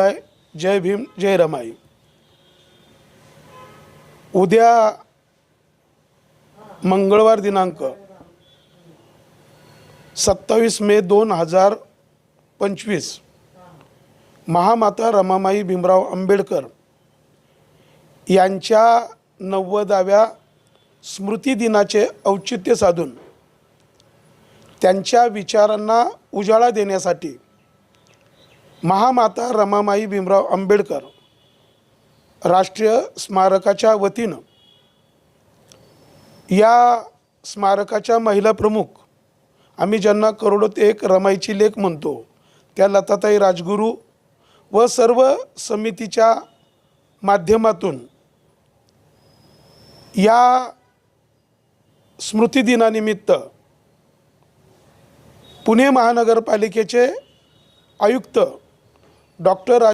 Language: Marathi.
जय भीम जय रमाई। उद्या मंगळवार दिनांक 27 मे 2025 महामाता रमाबाई भीमराव आंबेडकर यांच्या 90व्या स्मृती दिनाचे औचित्य साधून त्यांच्या विचारांना उजाळा देण्यासाठी महामाता रमाबाई भीमराव आंबेडकर राष्ट्रीय स्मारकाच्या वतीनं या स्मारकाच्या महिला प्रमुख, आम्ही ज्यांना करोडो ते एक रमाईची लेक म्हणतो, त्या लताताई राजगुरू व सर्व समितीच्या माध्यमातून या स्मृती दिनानिमित्त पुणे महानगरपालिकेचे आयुक्त डॉक्टर